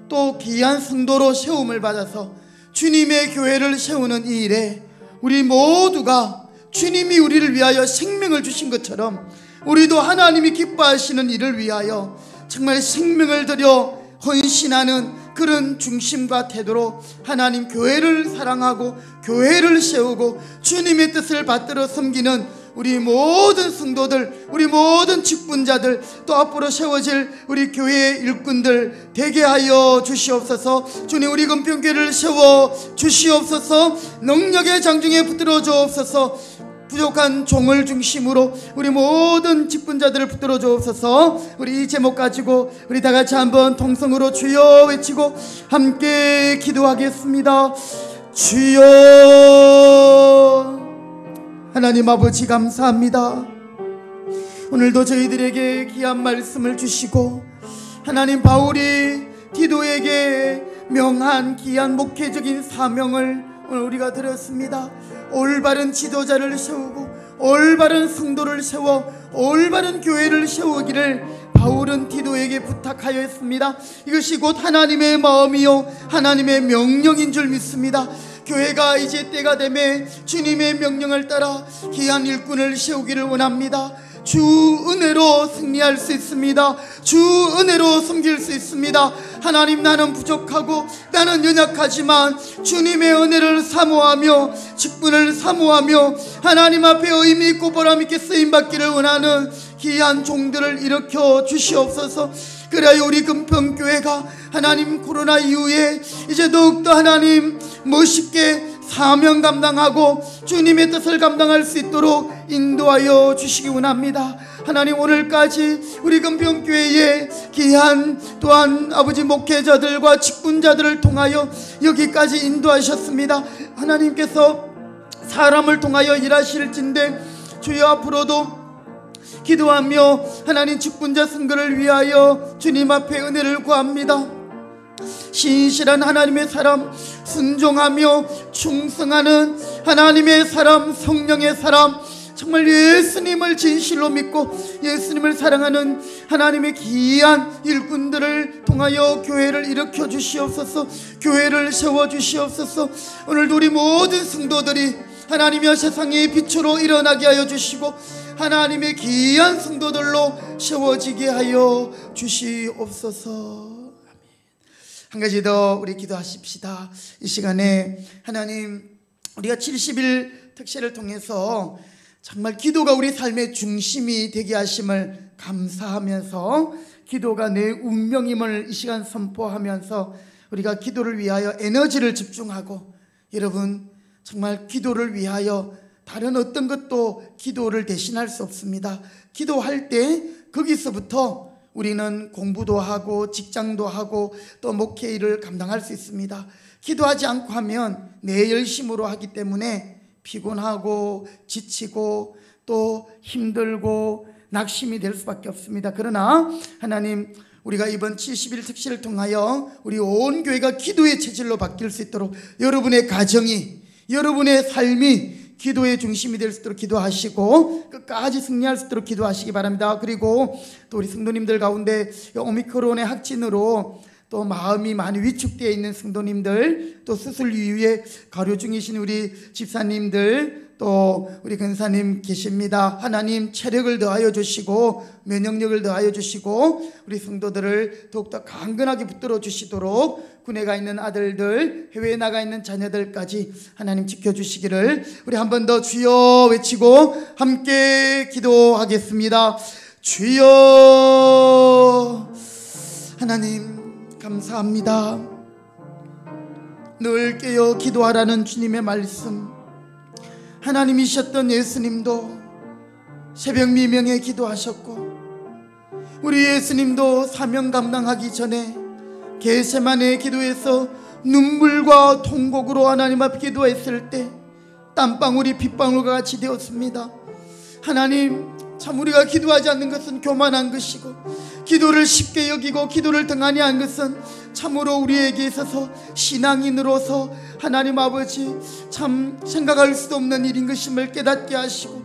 또 귀한 성도로 세움을 받아서 주님의 교회를 세우는 이 일에 우리 모두가 주님이 우리를 위하여 생명을 주신 것처럼 우리도 하나님이 기뻐하시는 일을 위하여 정말 생명을 들여 헌신하는 그런 중심과 태도로 하나님 교회를 사랑하고 교회를 세우고 주님의 뜻을 받들어 섬기는 우리 모든 성도들, 우리 모든 직분자들, 또 앞으로 세워질 우리 교회의 일꾼들 되게 하여 주시옵소서. 주님, 우리 금평교회를 세워 주시옵소서. 능력의 장중에 붙들어 주옵소서. 부족한 종을 중심으로 우리 모든 직분자들을 붙들어 주옵소서. 우리 이 제목 가지고 우리 다 같이 한번 통성으로 주여 외치고 함께 기도하겠습니다. 주여. 하나님 아버지, 감사합니다. 오늘도 저희들에게 귀한 말씀을 주시고, 하나님, 바울이 디도에게 명한 귀한 목회적인 사명을 오늘 우리가 들었습니다. 올바른 지도자를 세우고 올바른 성도를 세워 올바른 교회를 세우기를 바울은 디도에게 부탁하였습니다. 이것이 곧 하나님의 마음이요 하나님의 명령인 줄 믿습니다. 교회가 이제 때가 되매 주님의 명령을 따라 귀한 일꾼을 세우기를 원합니다. 주 은혜로 승리할 수 있습니다. 주 은혜로 섬길 수 있습니다. 하나님, 나는 부족하고 나는 연약하지만 주님의 은혜를 사모하며 직분을 사모하며 하나님 앞에 의미 있고 보람 있게 쓰임받기를 원하는 귀한 종들을 일으켜 주시옵소서. 그래야 우리 금평교회가 하나님 코로나 이후에 이제 더욱더 하나님 멋있게 사명 감당하고 주님의 뜻을 감당할 수 있도록 인도하여 주시기 원합니다. 하나님, 오늘까지 우리 금평교회의 귀한 또한 아버지 목회자들과 직분자들을 통하여 여기까지 인도하셨습니다. 하나님께서 사람을 통하여 일하실진데 주여 앞으로도 기도하며 하나님 직분자 선거를 위하여 주님 앞에 은혜를 구합니다. 신실한 하나님의 사람, 순종하며 충성하는 하나님의 사람, 성령의 사람, 정말 예수님을 진실로 믿고 예수님을 사랑하는 하나님의 귀한 일꾼들을 통하여 교회를 일으켜 주시옵소서. 교회를 세워 주시옵소서. 오늘도 우리 모든 성도들이 하나님의 세상의 빛으로 일어나게 하여 주시고 하나님의 귀한 성도들로 세워지게 하여 주시옵소서. 한 가지 더 우리 기도하십시다. 이 시간에 하나님, 우리가 70일 특세를 통해서 정말 기도가 우리 삶의 중심이 되게 하심을 감사하면서 기도가 내 운명임을 이 시간 선포하면서 우리가 기도를 위하여 에너지를 집중하고, 여러분 정말 기도를 위하여 다른 어떤 것도 기도를 대신할 수 없습니다. 기도할 때 거기서부터 우리는 공부도 하고 직장도 하고 또 목회 일을 감당할 수 있습니다. 기도하지 않고 하면 내 열심으로 하기 때문에 피곤하고 지치고 또 힘들고 낙심이 될 수밖에 없습니다. 그러나 하나님, 우리가 이번 70일 특실을 통하여 우리 온 교회가 기도의 체질로 바뀔 수 있도록 여러분의 가정이, 여러분의 삶이 기도의 중심이 될 수 있도록 기도하시고 끝까지 승리할 수 있도록 기도하시기 바랍니다. 그리고 또 우리 성도님들 가운데 오미크론의 확진으로 또 마음이 많이 위축되어 있는 성도님들, 또 수술 이후에 가료 중이신 우리 집사님들, 또 우리 근사님 계십니다. 하나님, 체력을 더하여 주시고 면역력을 더하여 주시고 우리 성도들을 더욱더 강건하게 붙들어 주시도록 군에 가 있는 아들들, 해외에 나가 있는 자녀들까지 하나님 지켜주시기를 우리 한 번 더 주여 외치고 함께 기도하겠습니다. 주여. 하나님 감사합니다. 늘 깨어 기도하라는 주님의 말씀, 하나님이셨던 예수님도 새벽 미명에 기도하셨고 우리 예수님도 사명 감당하기 전에 겟세마네 기도에서 눈물과 통곡으로 하나님 앞에 기도했을 때 땀방울이 빗방울과 같이 되었습니다. 하나님, 참 우리가 기도하지 않는 것은 교만한 것이고 기도를 쉽게 여기고 기도를 등한히 한 것은 참으로 우리에게 있어서 신앙인으로서 하나님 아버지 참 생각할 수도 없는 일인 것임을 깨닫게 하시고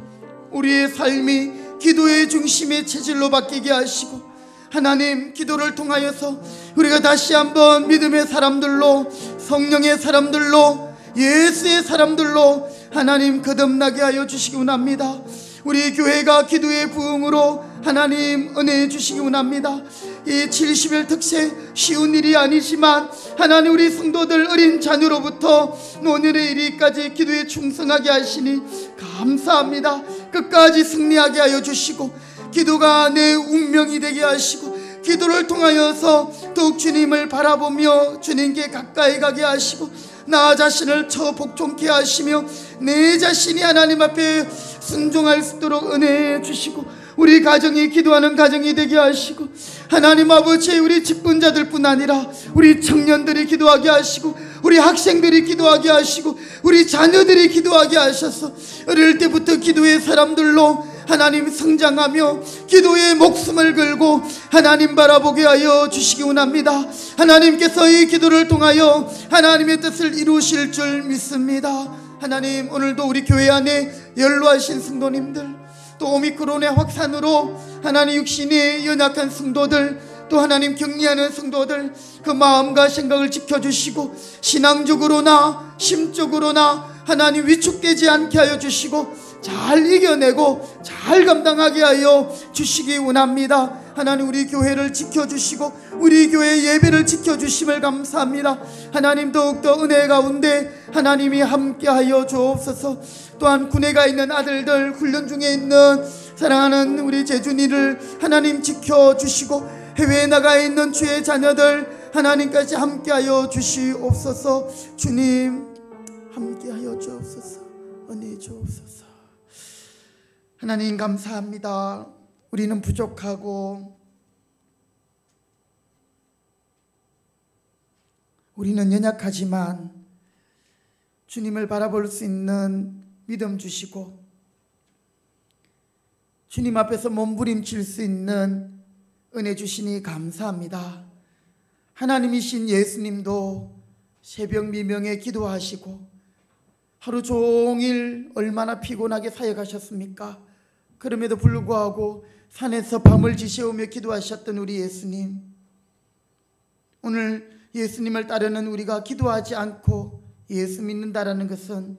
우리의 삶이 기도의 중심의 체질로 바뀌게 하시고 하나님, 기도를 통하여서 우리가 다시 한번 믿음의 사람들로, 성령의 사람들로, 예수의 사람들로 하나님 거듭나게 하여 주시기 원합니다. 우리 교회가 기도의 부흥으로 하나님 은혜 주시기 원합니다. 이 70일 특세 쉬운 일이 아니지만 하나님, 우리 성도들 어린 자녀로부터 노년의 이르기까지 기도에 충성하게 하시니 감사합니다. 끝까지 승리하게 하여 주시고, 기도가 내 운명이 되게 하시고, 기도를 통하여서 더욱 주님을 바라보며 주님께 가까이 가게 하시고, 나 자신을 복종케 하시며 내 자신이 하나님 앞에 순종할 수 있도록 은혜해 주시고, 우리 가정이 기도하는 가정이 되게 하시고, 하나님 아버지, 우리 직분자들 뿐 아니라 우리 청년들이 기도하게 하시고, 우리 학생들이 기도하게 하시고, 우리 자녀들이 기도하게 하셔서 어릴 때부터 기도의 사람들로 하나님 성장하며 기도의 목숨을 걸고 하나님 바라보게 하여 주시기 원합니다. 하나님께서 이 기도를 통하여 하나님의 뜻을 이루실 줄 믿습니다. 하나님, 오늘도 우리 교회 안에 연로하신 성도님들, 또 오미크론의 확산으로 하나님 육신이 연약한 성도들, 또 하나님 격리하는 성도들, 그 마음과 생각을 지켜주시고 신앙적으로나 심적으로나 하나님 위축되지 않게 하여 주시고 잘 이겨내고 잘 감당하게 하여 주시기 원합니다. 하나님, 우리 교회를 지켜주시고 우리 교회 예배를 지켜주심을 감사합니다. 하나님, 더욱더 은혜 가운데 하나님이 함께하여 주옵소서. 또한 군에 가 있는 아들들, 훈련 중에 있는 사랑하는 우리 재준이를 하나님 지켜주시고, 해외에 나가 있는 주의 자녀들 하나님까지 함께하여 주시옵소서. 주님, 함께하여 주옵소서. 은혜 주옵소서. 하나님, 감사합니다. 우리는 부족하고 우리는 연약하지만 주님을 바라볼 수 있는 믿음 주시고, 주님 앞에서 몸부림칠 수 있는 은혜 주시니 감사합니다. 하나님이신 예수님도 새벽 미명에 기도하시고 하루 종일 얼마나 피곤하게 사역하셨습니까? 그럼에도 불구하고 산에서 밤을 지새우며 기도하셨던 우리 예수님, 오늘 예수님을 따르는 우리가 기도하지 않고 예수 믿는다라는 것은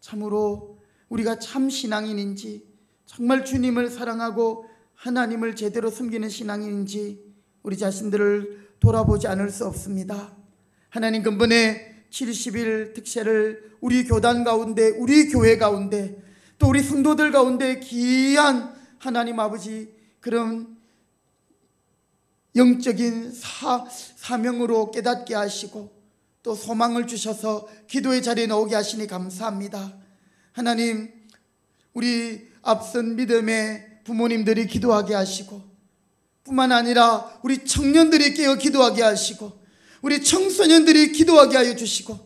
참으로 우리가 참 신앙인인지, 정말 주님을 사랑하고 하나님을 제대로 섬기는 신앙인인지 우리 자신들을 돌아보지 않을 수 없습니다. 하나님, 근본에 70일 특세를 우리 교단 가운데, 우리 교회 가운데, 또 우리 성도들 가운데 귀한 하나님 아버지 그런 영적인 사명으로 깨닫게 하시고 또 소망을 주셔서 기도의 자리에 나오게 하시니 감사합니다. 하나님, 우리 앞선 믿음의 부모님들이 기도하게 하시고, 뿐만 아니라 우리 청년들이 깨어 기도하게 하시고, 우리 청소년들이 기도하게 하여 주시고,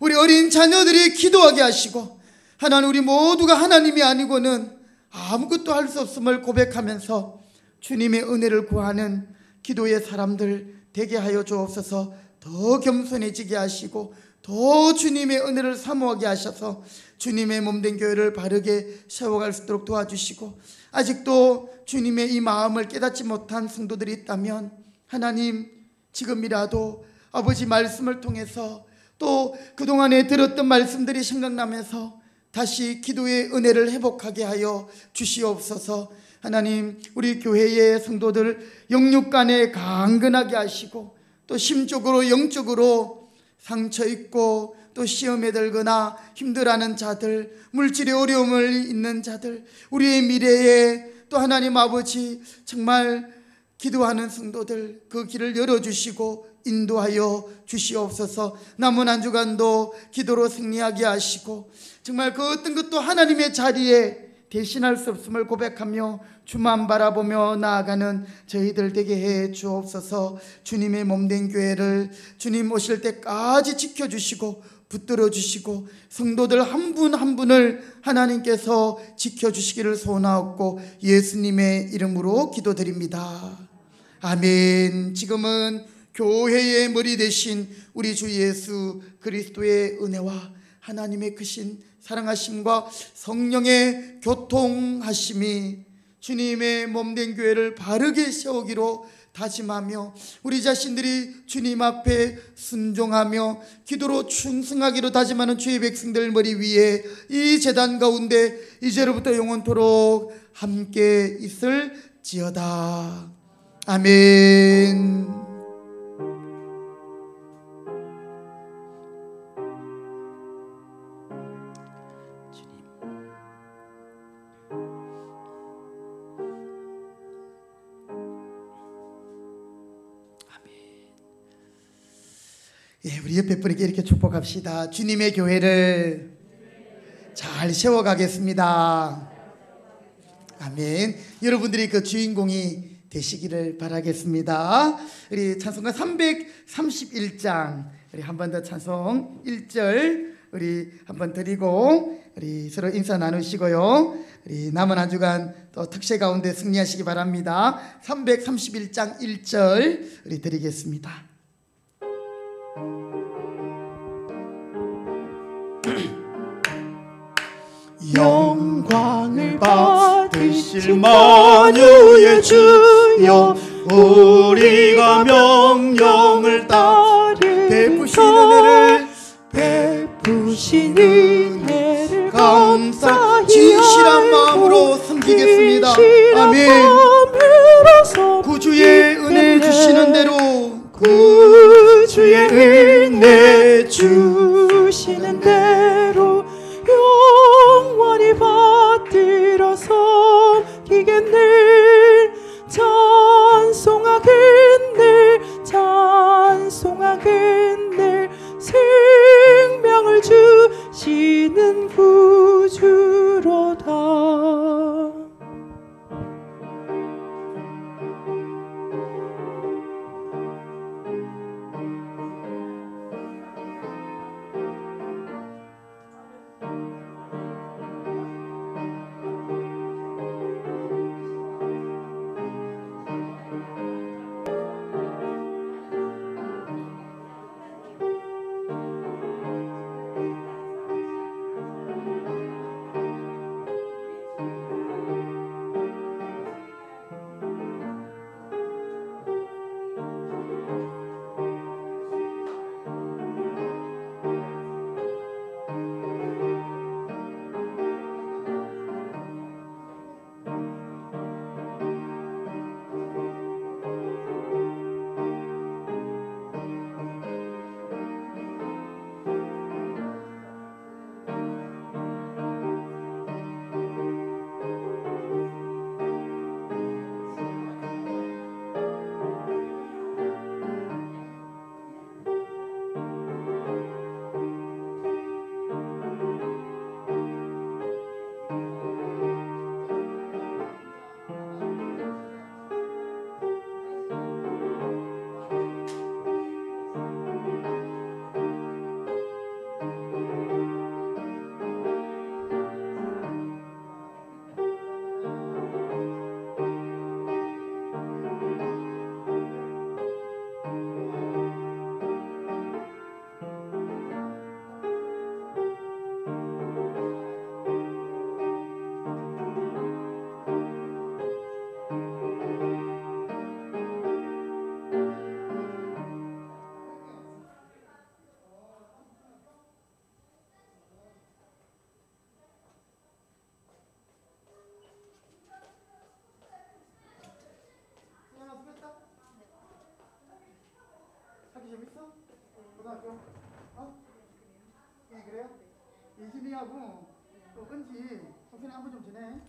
우리 어린 자녀들이 기도하게 하시고, 하나님, 우리 모두가 하나님이 아니고는 아무것도 할 수 없음을 고백하면서 주님의 은혜를 구하는 기도의 사람들 되게 하여 주옵소서. 더 겸손해지게 하시고 더 주님의 은혜를 사모하게 하셔서 주님의 몸된 교회를 바르게 세워갈 수 있도록 도와주시고, 아직도 주님의 이 마음을 깨닫지 못한 성도들이 있다면 하나님, 지금이라도 아버지 말씀을 통해서 또 그동안에 들었던 말씀들이 생각나면서 다시 기도의 은혜를 회복하게 하여 주시옵소서. 하나님, 우리 교회의 성도들 영육간에 강건하게 하시고 또 심적으로 영적으로 상처 있고 또 시험에 들거나 힘들어하는 자들, 물질의 어려움을 있는 자들, 우리의 미래에 또 하나님 아버지 정말 기도하는 성도들 그 길을 열어주시고 인도하여 주시옵소서. 남은 한 주간도 기도로 승리하게 하시고 정말 그 어떤 것도 하나님의 자리에 대신할 수 없음을 고백하며 주만 바라보며 나아가는 저희들 되게 해 주옵소서. 주님의 몸된 교회를 주님 오실 때까지 지켜주시고 붙들어 주시고 성도들 한 분 한 분을 하나님께서 지켜주시기를 소원하옵고 예수님의 이름으로 기도드립니다. 아멘. 지금은 교회의 머리 되신 우리 주 예수 그리스도의 은혜와 하나님의 크신 사랑하심과 성령의 교통하심이 주님의 몸된 교회를 바르게 세우기로 다짐하며 우리 자신들이 주님 앞에 순종하며 기도로 충성하기로 다짐하는 주의 백성들 머리 위에 이 제단 가운데 이제로부터 영원토록 함께 있을지어다. 아멘. 예, 우리 옆에 분에게 이렇게 축복합시다. 주님의 교회를 잘 세워가겠습니다. 아멘. 여러분들이 그 주인공이 되시기를 바라겠습니다. 우리 찬송가 331장 우리 한 번 더 찬송 1절 우리 한번 드리고 우리 서로 인사 나누시고요. 우리 남은 한 주간 또 특세 가운데 승리하시기 바랍니다. 331장 1절 우리 드리겠습니다. 영광을 받으실 만유의 주여, 우리가 명령을 따르 베푸신 은혜를 감사히 진실한 마음으로 섬기겠습니다. 아멘. 구주의 은혜 주시는 대로, 구주의 은혜 주시는 대로 영원히 받들어 섬기겠네. 찬송하겠네, 찬송하겠네. 생명을 주시는 구주로다. 학교 재밌어? 고등학교? 어? 네, 그래요? 예진이하고 또 은지 선생님 한 번 좀 지내.